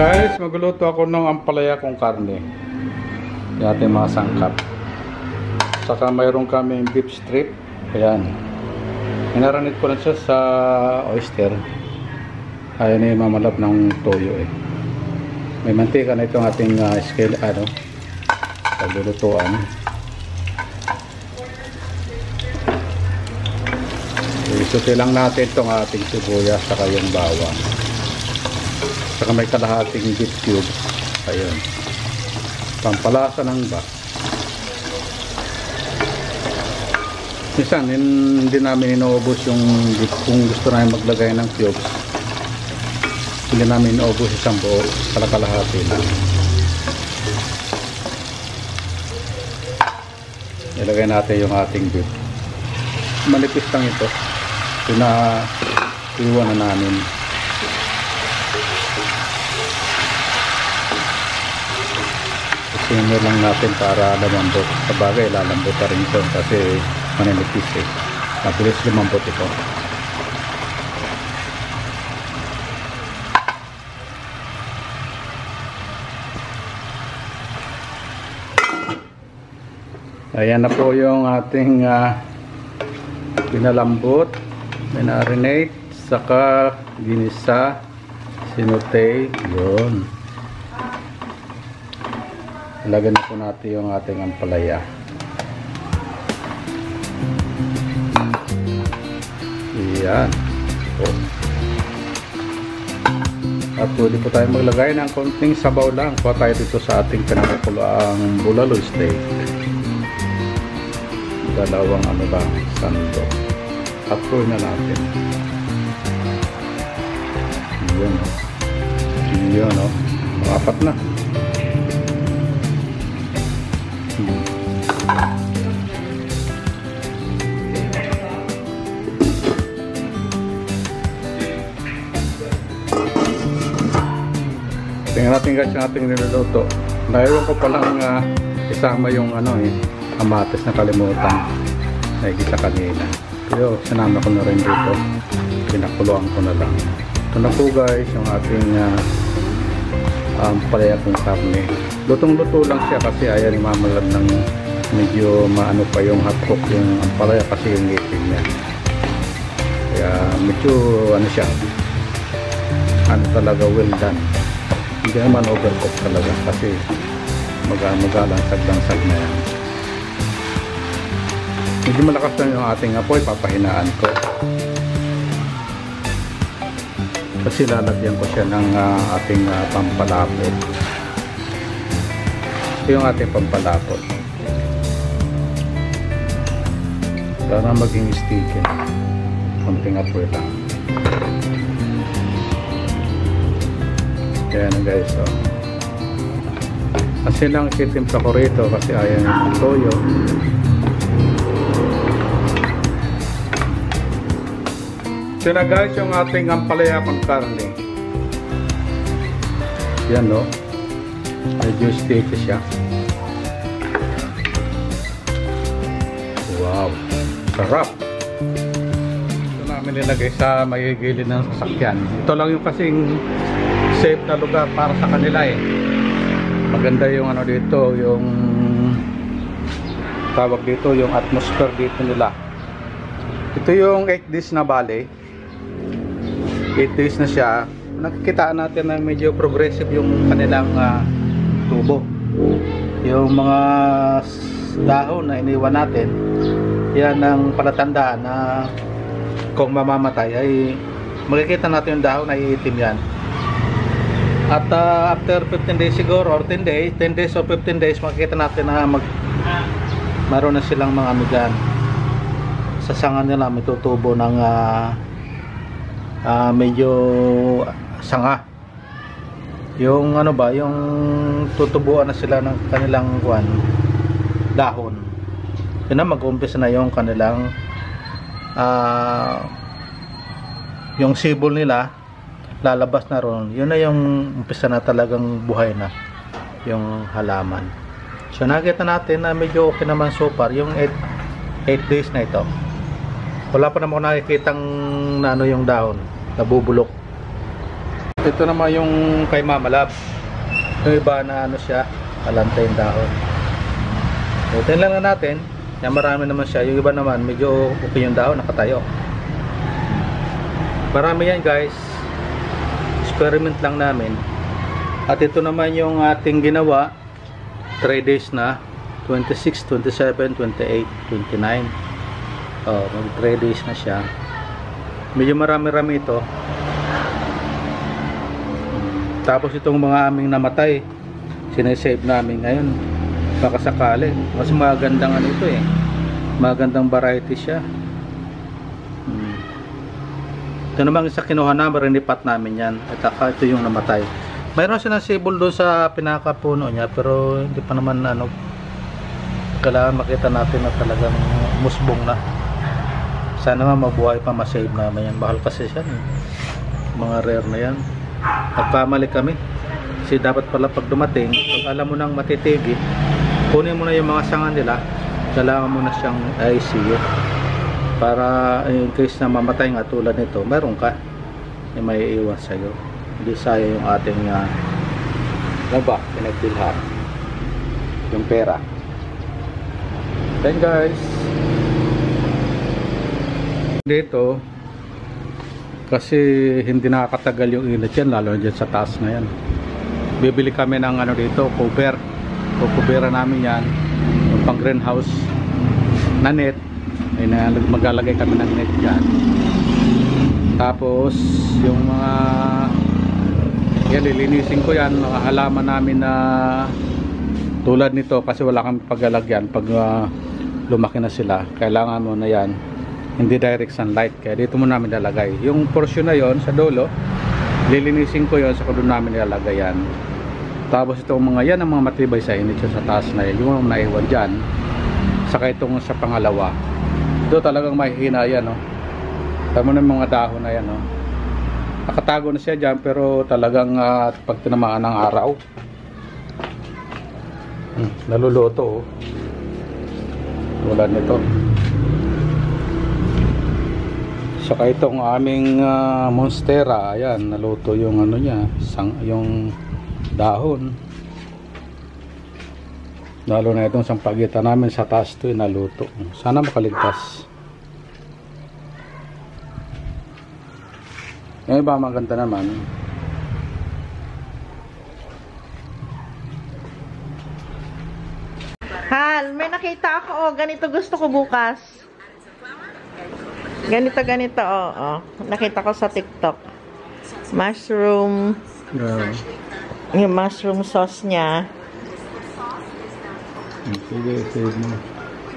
Guys, magluluto ako ng ampalaya kong karne. Yung ating mga sangkap. Saka mayroon kaming beef strip. Ayan. Inaranit ko na siya sa oyster. Ayaw na yung mamalap ng toyo eh. May mantika na itong ating scale, paglulutuan. Isuti lang natin itong ating sibuyas saka yung bawang. Saka may kalahating beef cube. Ayun. Pampalasa ng ba. Minsan hindi namin inuubos yung beef. Kung gusto namin maglagay ng cubes, hindi namin inuubos isang buo. Kalahati lang. Ilagay natin yung ating beef. Manipis lang ito. Iwan na namin. Simmer lang natin para lumambot. Sa bagay, lalambot na rin ito kasi manipis eh. Mabilis lumambot ito. Ayan na po yung ating pinalambot, minarinate, saka ginisa, sinute, yun. Ilagay na po natin yung ating ampalaya. Ayan. Oh. At pwede po tayo maglagay ng konting sabaw lang. Kuha tayo dito sa ating pinakukulaang bulalo steak. Dalawang sando. At pwede na natin. Ayan o. Ayan o. Apat na. Tingnan natin guys yung ating niluluto. Naiwan ko palang isama yung kamatis na kalimutan. Naigisa kanina. Pero sinama ko na rin dito. Pinakuluan ko na lang. Ito na po guys yung ating palaya kong karne. Lutong-luto lang siya kasi ayaw ni mamalab ng medyo maano pa yung hotcook yung ampalaya kasi yung ngipin niya. Kaya medyo siya talaga well done. Hindi naman overcook talaga kasi magalansag-lansag na yan. Medyo malakas lang yung ating apoy, papahinaan ko. Kasi lalagyan ko siya ng ating pampalapot. Ito yung ating pampalapot. Para maging sticky. Konting apoy lang. Ayan guys. So. Kasi lang ititimpla ko rito kasi ayaw ng toyo. So na guys yung ating ampalaya kong karne. Yan no. Medyo sticky siya. Wow. Sarap. Ito namin nilagay sa may gilid ng sasakyan. Ito lang yung kasing safe na lugar para sa kanila eh. Maganda yung dito, yung tawag dito, yung atmosphere dito nila. Ito yung 8 days na bale. 8 days na siya. Nakikita natin na medyo progressive yung kanilang tubo. Yung mga dahon na iniwan natin, yan ang palatandaan na kung mamamatay ay makikita natin yung dahon na iitim yan. At after 15 days siguro or 10 days or 15 days makikita natin na maroon na silang mga amigan. Sa sanga nila may tutubo ng medyo sanga. Yung yung tutubuan na sila ng kanilang dahon. Yun na, mag-umpisa na yung kanilang yung sibol nila lalabas na ron. Yun na yung umpisa na talagang buhay na yung halaman. So nakita natin na medyo okay naman so far yung 8 days na ito. Wala pa naman ako nakikitang yung dahon nabubulok. Ito naman yung kay Mama Love. Yung iba na ano siya, alantay yung dahon. Ito lang na natin. Yan, marami naman siya. Yung iba naman medyo okay yung dahon, nakatayo. Marami yan guys. Experiment lang namin. At ito naman yung ating ginawa. 3 days na. 26, 27, 28, 29. Oh, mag 3 days na siya. Medyo marami-rami ito. Tapos itong mga aming namatay, sinesave namin ngayon. Baka sakali. Mas magandang ano ito eh. Magandang variety siya. Ito naman isa kinuha na, marinipat namin yan. At ito yung namatay. Mayroon siya ng sibol doon sa pinakapuno niya, pero hindi pa naman ano, kailangan makita natin na talagang musbong na. Sana nga mabuhay pa, masave namin yan. Mahal kasi siya eh. Mga rare na yan. Nagkamali kami. Kasi dapat pala pag dumating, pag alam mo nang matitigi, kunin mo na yung mga sanga nila, kailangan mo na siyang ICU. Para in case na mamatay nga tulad nito, meron ka. May iwan sa'yo. Hindi sayang yung ating pinagbilhan. Yung pera. Then guys, dito kasi hindi nakakatagal yung init yan, lalo dyan sa taas na yan. Bibili kami ng ano dito, cover. Kukubera namin yan, yung pang greenhouse na net. Ay na maglalagay kami ng net dyan. Tapos yung mga yan, lilinisin ko yan, mga halaman namin na tulad nito, kasi wala kami paglalagyan pag lumaki na sila. Kailangan mo na yan hindi direct sunlight, kaya dito mo namin lalagay yung portion na yon sa dulo. Lilinisin ko yon, sa doon namin ilalagay yan. Tapos itong mga yan, ang mga matibay sa init sa taas na yan, yung mga naiwan dyan. Saka itong sa pangalawa, ito talagang mahihina yan, no? Tama na yung mga dahon na yan, no? Nakatago na siya dyan, pero talagang pag tinamaan ng araw, naluluto, oh. Tulad nito. Saka itong aming monstera, ayan, naluto yung ano niya, yung dahon. Lalo na itong sampagitan namin sa taas to, naluto. Sana makaligtas. Yung iba maganda naman. Hal, may nakita ako, oh, ganito gusto ko bukas. Ganito, oh. Nakita ko sa TikTok. Mushroom. Yung mushroom sauce niya.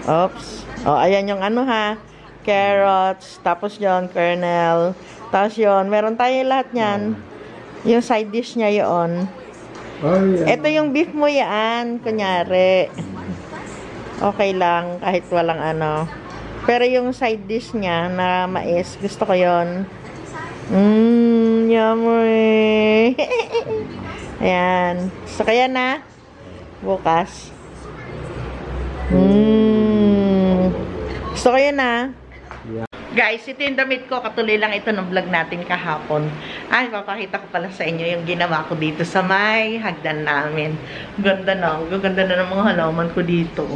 Oops. Oh, ayan yung ano ha. Carrots. Tapos yon kernel. Tapos yon meron tayo lahat yan. Yung side dish niya yon. Ito yung beef mo yan. Kunyari. Okay lang. Kahit walang ano. Pero yung side dish niya na mais, gusto ko yun. Yummy. Ayan. So, kaya na. Bukas. Gusto ko yun na. Guys, ito yung damit ko. Katuloy lang ito ng vlog natin kahapon. Ay, papakita ko pala sa inyo yung ginawa ko dito sa may hagdan namin. Ganda na. Ganda na ng mga halaman ko dito.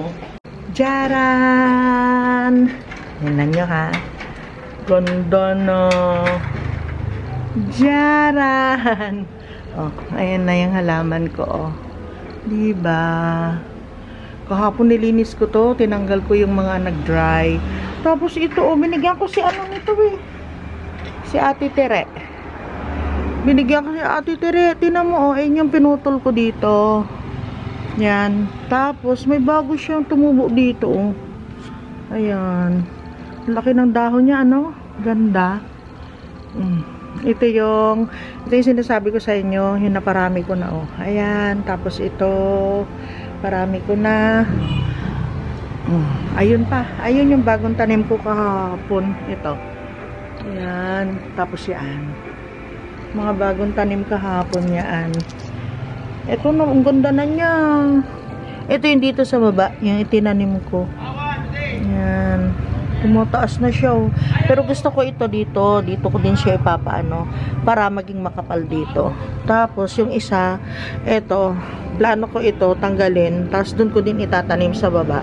Jaran! Tingnan nyo ha. Ganda na. Jaran! Oh, ayan na yung halaman ko. Oh. Diba? Kahapon nilinis ko to. Tinanggal ko yung mga nag-dry. Tapos ito, oh, binigyan ko si ano nito eh. Si Ate Tere. Binigyan ko si Ate Tere. Tinan mo, oh, ayun yung pinutol ko dito. Yan. Tapos, may bago siyang tumubo dito, oh. Ayan. Laki ng dahon niya, ano? Ganda. Ito yung sinasabi ko sa inyo, yung naparami ko na, oh. Ayan. Tapos ito, parami ko na. Ayun pa. Ayun yung bagong tanim ko kahapon. Ito. Ayan. Tapos yan. Mga bagong tanim kahapon yan. Ito na, ang ganda na niya. Ito yung dito sa baba, yung itinanim ko. Yan. tumataas na siya, oh. Pero gusto ko ito dito. Dito ko din siya ipapaano para maging makapal dito. Tapos, yung isa, ito, plano ko ito, tanggalin. Tapos, dun ko din itatanim sa baba.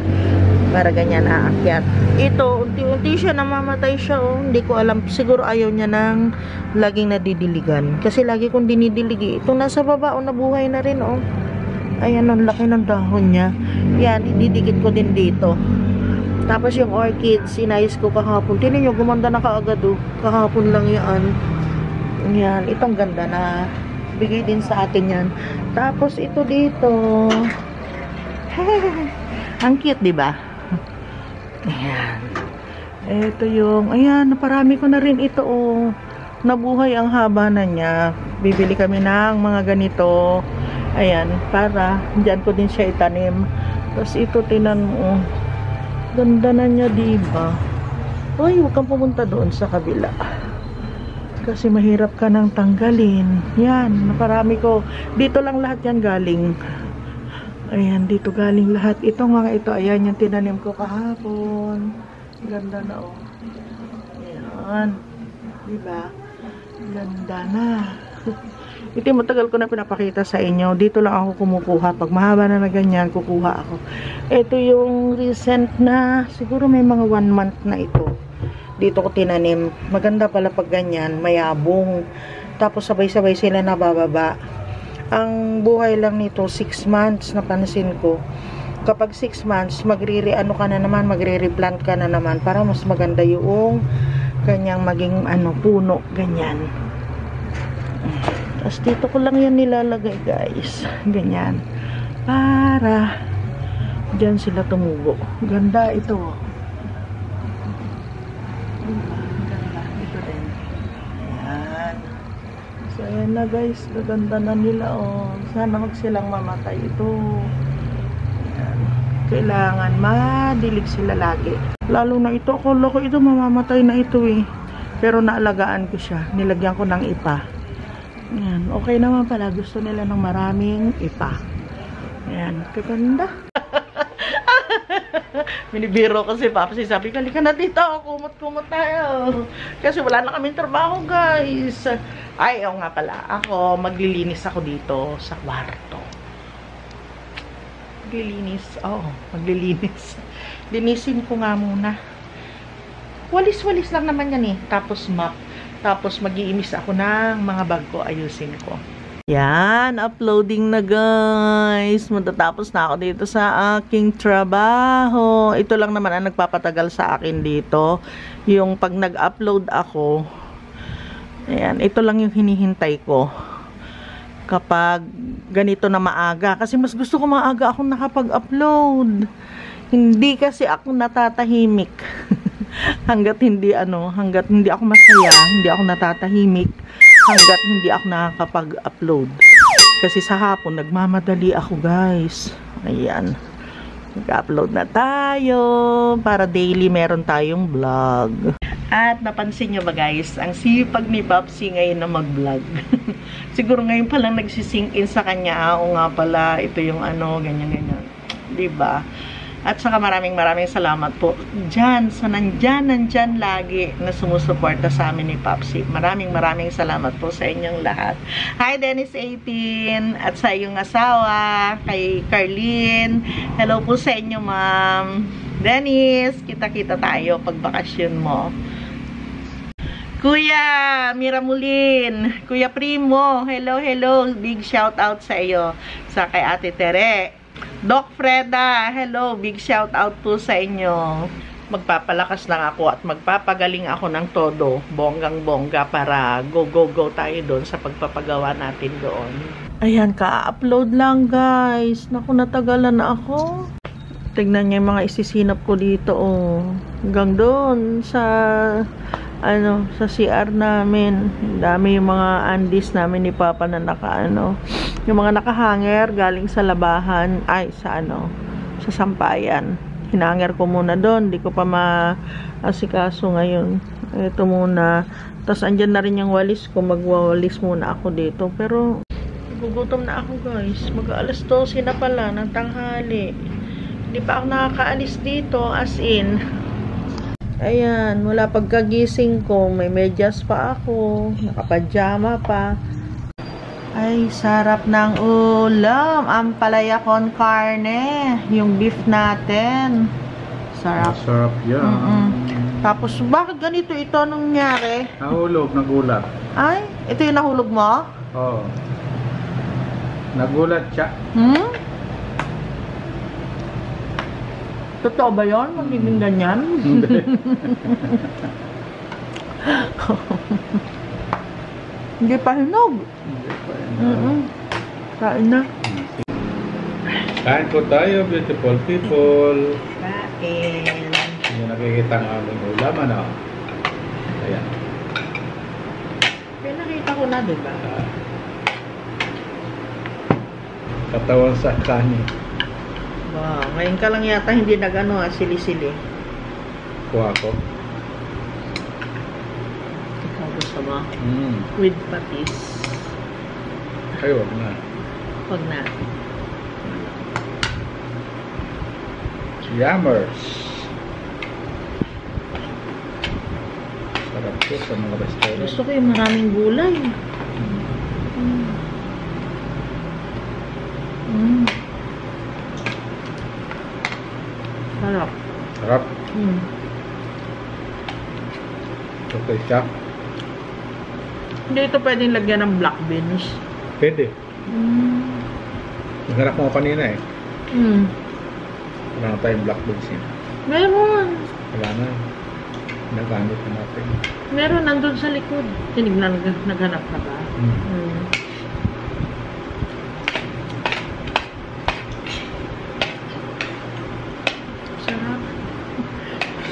Para ganyan aakyat. Ito, unti-unti siya, namamatay siya, oh. Hindi ko alam. Siguro ayaw niya ng laging nadidiligan. Kasi lagi kong dinidiligi. Itong nasa baba, oh, nabuhay na rin, oh. Ayan, ang laki ng dahon niya. Yan, ididikit ko din dito. Tapos yung orchids, inayos ko kahapon. Tingnan nyo, gumanda na kaagad, oh. Kahapon lang yan. Yan, itong ganda na. Bigay din sa atin yan. Tapos ito dito. Ang cute, diba? Ayan. Ito yung, ayan, naparami ko na rin ito, oh. Nabuhay ang haba na niya. Bibili kami ng mga ganito. Ayan, para diyan ko din siya itanim. Tapos ito, tinan mo, oh. Ganda na niya, diba? Uy, huwag kang pumunta doon sa kabila. Kasi mahirap ka nang tanggalin. Yan, naparami ko. Dito lang lahat yan galing. Ayan, dito galing lahat. Itong mga ito, ayan yung tinanim ko kahapon. Ganda na, oh. Ayan. Diba? Ganda na. Ito yung matagal ko na pinapakita sa inyo. Dito lang ako kumukuha. Pag mahaba na ganyan, kukuha ako. Ito yung recent na, siguro may mga 1 month na ito. Dito ko tinanim. Maganda pala pag ganyan, mayabong. Tapos sabay-sabay sila nabababa. Ang buhay lang nito, 6 months, napansin ko. Kapag 6 months, magre-replant ka na naman para mas maganda yung kanyang maging puno, ganyan. Tapos dito ko lang yan nilalagay, guys. Ganyan. Para dyan sila tumubo. Ganda ito. Ganda. Ito din. Ayan. So, ayan na, guys. Gaganda na nila, oh. Sana huwag silang mamatay ito. Ayan. Kailangan madilig sila lagi. Lalo na ito. Akala ko ito mamamatay na ito, eh. Pero naalagaan ko siya. Nilagyan ko ng ipa. Ayan, okay naman pala. Gusto nila ng maraming ipa. Ayan, kaganda. Minibiro kasi Papsi. Sabi ko, halika na dito. Kumot-kumot tayo. Kasi wala na kaming trabaho, guys. Ay, nga pala. Ako, maglilinis ako dito sa kwarto. Maglilinis. Oo, maglilinis. Linisin ko nga muna. Walis-walis lang naman yan, eh. Tapos mop. Tapos mag-iimis ako ng mga bag ko, ayusin ko. Yan, uploading na, guys. Matatapos na ako dito sa aking trabaho. Ito lang naman ang nagpapatagal sa akin dito. Yung pag nag-upload ako, ayan, ito lang yung hinihintay ko. Kapag ganito na maaga. Kasi mas gusto ko maaga akong nakapag-upload. Hindi kasi ako natatahimik. hanggat hindi ako masaya, hindi ako natatahimik, hanggat hindi ako nakakapag-upload. Kasi sa hapon nagmamadali ako, guys. Ayan. Nag-upload na tayo para daily meron tayong vlog. At napansin nyo ba, guys, ang sipag ni Papsi ngayon na mag-vlog. Siguro ngayon pa lang nagsisink in sa kanya, o nga pala, ito yung ganyan-ganyan. Diba? At saka maraming salamat po dyan sa nandyan lagi na sumusuporta sa amin ni Papsi. Maraming salamat po sa inyong lahat. Hi Dennis 18 at sa iyong asawa, kay Carlene. Hello po sa inyo, ma'am. Dennis, kita-kita tayo pag bakasyon mo. Kuya Miramulin, Kuya Primo, hello. Big shout out sa iyo. Sa kay Ate Tere. Doc Freda, hello, big shout out po sa inyo. Magpapalakas lang ako at magpapagaling ako ng todo, bonggang-bongga, para go tayo doon sa pagpapagawa natin doon. Ayan, ka-upload lang, guys. Naku, natagalan na ako. Tignan niyo yung mga isisinap ko dito, oh. Hanggang doon sa sa CR namin. Dami yung mga undies namin ni Papa na yung mga nakahanger galing sa labahan, sa sampayan. Hinanger ko muna doon, di ko pa maasikaso ngayon. Ito muna. Tapos andyan na rin yung walis ko, magwawalis muna ako dito. Pero gugutom na ako, guys. Mag-alas 12 na pala ng tanghali. Hindi pa ako nakakaalis dito, as in. Ayan, mula pagkagising ko, may medyas pa ako, nakapajama pa. Ay, sarap ng ulam. Ampalaya con carne. Yung beef natin. Sarap. Masarap yan. Tapos, bakit ganito ito nung nangyari? Nahulog, nagulat. Ay, ito yung nahulog mo? Oo. Nagulat siya. Totoo ba yun? Magiging ganyan? Hindi. Hindi pa hinog. Kain na. Kain po tayo, beautiful people. Kain. Hindi nakikita ang aming ulam, ano? Ayan. Pinakita ko na, diba? Katawan sa kanin. Wow, ngayon ka lang yata hindi nag-ano sili-sili. Kuha ko. Ikaw gusto mo? Mm. With patis. Ay, wag na. Huwag na. Yummers. Sarap po sa mga restaurant. Gusto ko yung maraming gulay. Sarap. Sarap. Okay siya. Hindi ito pwedeng lagyan ng black beans. Pwede. Naghanap mo kanina eh. Wala na tayong black beans yun. Meron. Wala na. Nagamit na natin. Meron nandun sa likod. Tinignan, naghanap ka ba? Sarap.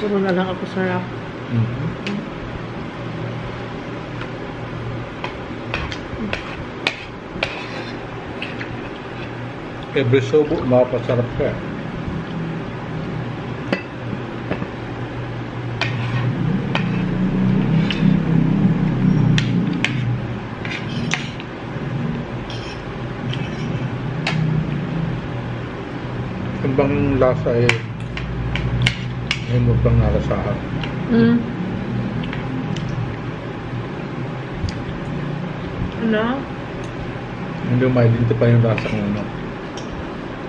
Puro na lang ako sarap. Every subo, makapasarap ka. Yung bang lasa eh, may mukhang nalasahan. Ano? Hindi mo ma-identify yung lasa ng ano.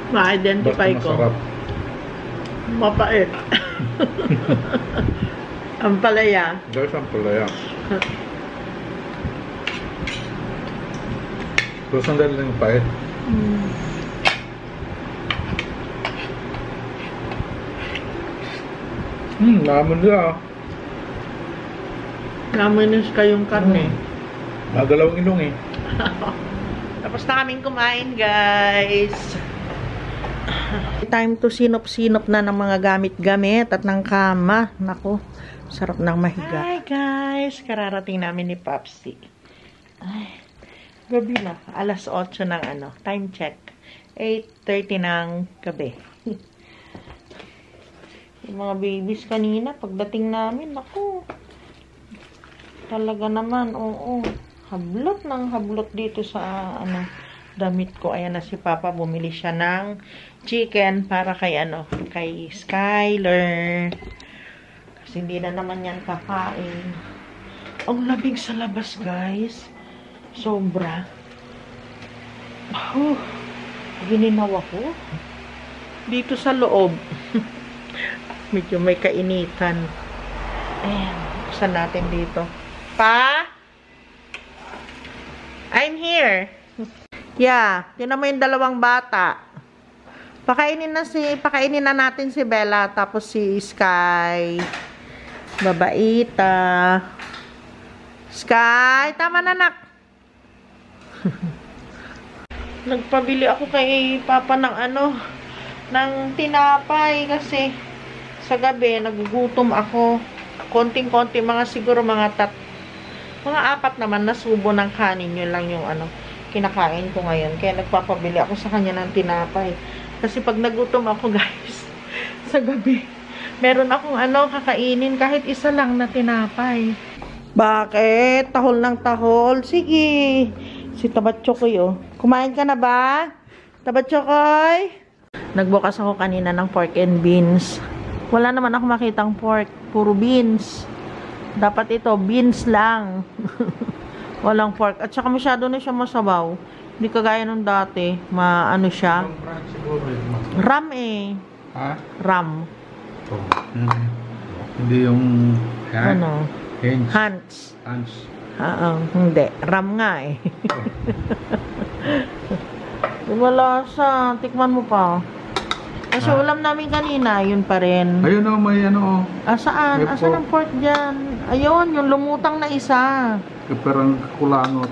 Ma-identify Basta ko. masarap. Mapait. Ang palaya. Guys, ang palaya. So, sandali lang yung pait. Naman nila. Naminis kayong karne. Nagalawang ilong eh. Tapos na kaming kumain, guys. Time to sinop-sinop na ng mga gamit-gamit at ng kama. Naku, sarap ng mahiga. Hi, guys. Kararating namin ni Popsi. Ay, gabi na. Alas 8 ng ano. Time check. 8:30 ng gabi. Yung mga babies kanina, pagdating namin, naku. Talaga naman, oo. Hablot ng hablot dito sa, damit ko. Ayan na si Papa, bumili siya ng chicken para kay, kay Skyler. Kasi hindi na naman yan kakain. Ang labig sa labas, guys. Sobra. Gininaw ako. Dito sa loob. Medyo may kainitan. Ayan. Buksan natin dito. Pa? I'm here. Yeah. Tinan mo yung dalawang bata. Pakainin na natin si Bella. Tapos si Sky. Babaita. Sky. Tama na, nak. Nagpabili ako kay Papa ng ng tinapay kasi sa gabi nagugutom ako. Konting-konti, siguro mga 4 naman na subo ng kanin. Yun lang yung kinakain ko ngayon. Kaya nagpapabili ako sa kanya ng tinapay. Kasi pag nagutom ako, guys, sa gabi, meron akong kakainin kahit isa lang na tinapay. Bakit? Tahol ng tahol. Sige. Si Tabatchokoy, oh. Kumain ka na ba? Tabatchokoy? Nagbukas ako kanina ng pork and beans. Wala naman ako makitang pork. Puro beans. Dapat ito, beans lang. Walang pork. At saka masyado na siya masabaw. Hindi kagaya nung dati. Maano siya. Ram eh. Ha? Ram. Oh. Hindi yung Ano? Hans. Hindi. Ram nga eh. Wala sa. Tikman mo pa. Kasi ulam namin kanina, yun pa rin. Ayun o, may ano. Saan? Asan ang pork dyan? Ayun, yung lumutang na isa. Parang kulangot.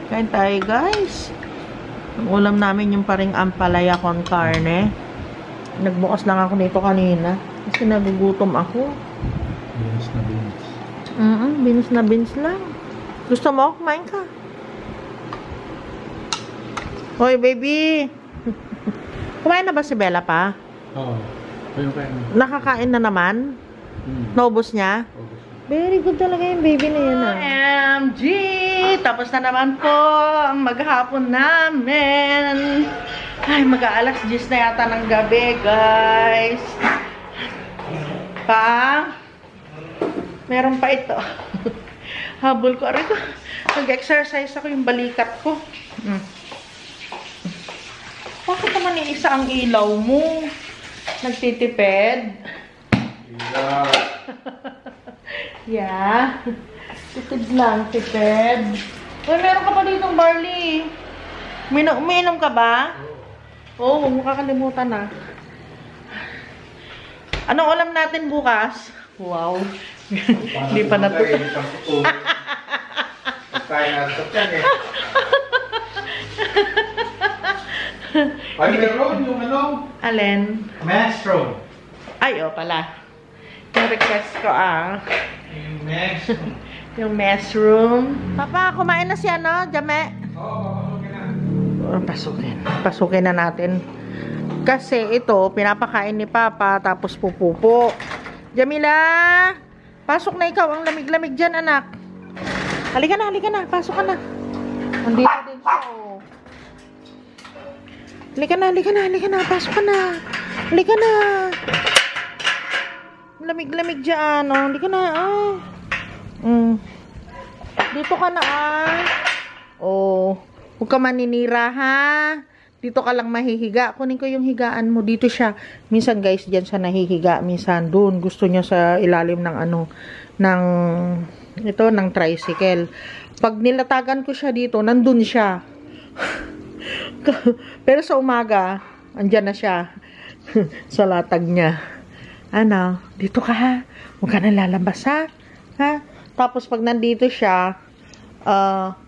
Kain tayo, guys. Ang ulam namin yung paring ampalaya con carne. Nagbukas lang ako nito kanina. Kasi nagugutom ako. Beans na beans. Beans na beans lang. Gusto mo? Kumain ka. Hoy, baby. Kumain na ba si Bella pa? Oo. Ayun kain. Nakakain na naman? Naubos niya? Very good talaga yung baby na yun. OMG! Tapos na naman po ang maghapon namin. Ay, mag-aalas 10 na yata ng gabi, guys. Meron pa ito. Habol ko. Aray ko. Nag-exercise ako yung balikat ko. Bakit naman iisa ang ilaw mo? Nagtitipid? Yeah. Tipid lang, tipid. Uy, meron ka pa ditong barley. Umiinom ka ba? Oo, huwag mo kakalimutan na. Anong ulam natin bukas? Wow. Hindi pa nato. Tayo na ito yan eh. Ay, meron yung ano? Alin? Mushroom. Ay, pala. Yung request ko Yung mushroom. Yung mushroom. Papa, kumain na si Jame? Oo, pasukin na. Pasukin na natin. Kasi ito, pinapakain ni Papa, tapos pupupo. Jamila! Pasok na ikaw. Ang lamig-lamig dyan, anak. Halika na. Pasok ka na. Nandito din siya, Halika na. Pasok ka na. Halika na. Lamig-lamig dyan, Halika na, Dito ka na, Huwag ka maninira, ha? Dito ka lang mahihiga. Kunin ko yung higaan mo. Dito siya. Minsan, guys, dyan siya nahihiga. Minsan, doon. Gusto niya sa ilalim ng ng tricycle. Pag nilatagan ko siya dito, nandun siya. Pero sa umaga, andyan na siya. Sa latag niya. Dito ka, ha? Huwag ka na lalabas, ha? Tapos, pag nandito siya,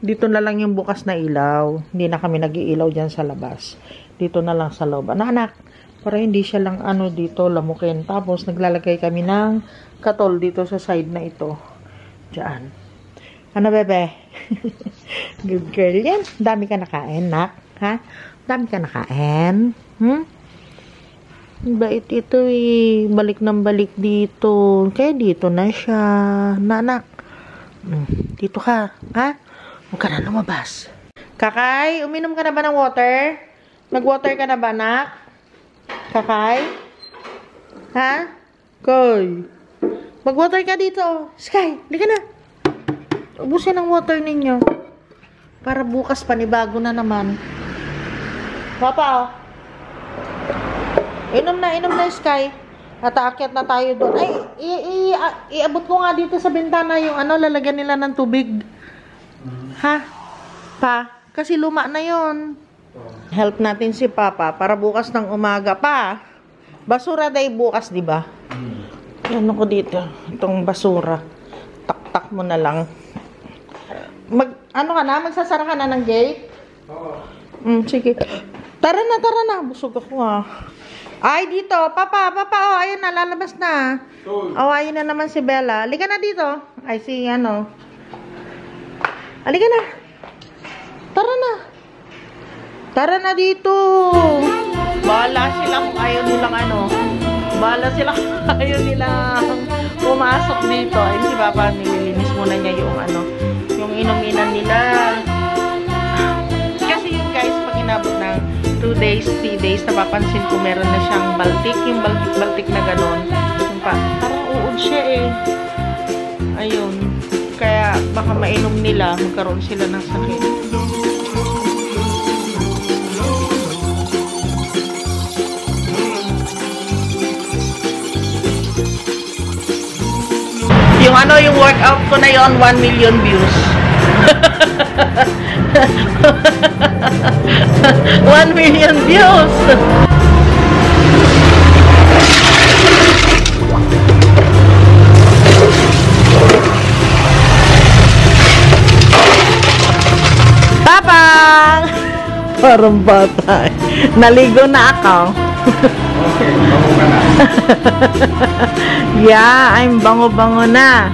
dito na lang yung bukas na ilaw. Hindi na kami nag-iilaw dyan sa labas. Dito na lang sa loob. Anak, para hindi siya lang dito lamukin. Tapos naglalagay kami ng katol dito sa side na ito. Diyan. Bebe? Good girl yan. Dami ka nakain, nak. Ha? Dami ka nakain. Bait ito eh. Balik ng balik dito. Kaya dito na siya. Nanak. Dito ka, ha? Huwag ka na lumabas. Kakay, uminom ka na ba ng water? Nag-water ka na ba, nak? Kakay? Ha? Koy. Mag-water ka dito. Sky, lika na. Ubusin ang water ninyo. Para bukas panibago na naman. Papa, Inom na, Sky. At aakyat na tayo doon. Ay, iabot ko nga dito sa bintana yung lalagyan nila ng tubig. Ha? Pa? Kasi luma na yon. Help natin si Papa para bukas ng umaga pa. Basura day bukas, di ba? Yan ako dito. Itong basura. Tak-tak mo na lang. Magsasara ka na ng gate? Oo. Sige. Tara na. Busog ako, Ay, dito. Papa, ayun na, lalabas na. Ayun na naman si Bella. Halika na dito. Ay, Halika na. Tara na dito. Bahala sila kung ayaw nilang Bahala sila kung ayaw nilang pumasok dito. Ayun si Papa, nililinis muna niya yung inuminan nila. Kasi yun, guys, pag inabot ng 2 days, 3 days, napapansin ko meron na siyang baltik, yung baltik na ganon. Yung parang uod siya eh. Ayun. Kaya baka mainom nila, magkaroon sila ng sakit. Yung yung workout ko na yon 1 million views. 1 million views. Babang! Parang bata. Naligo na ako. Okay, bango ka na. Yeah, I'm bango-bango na.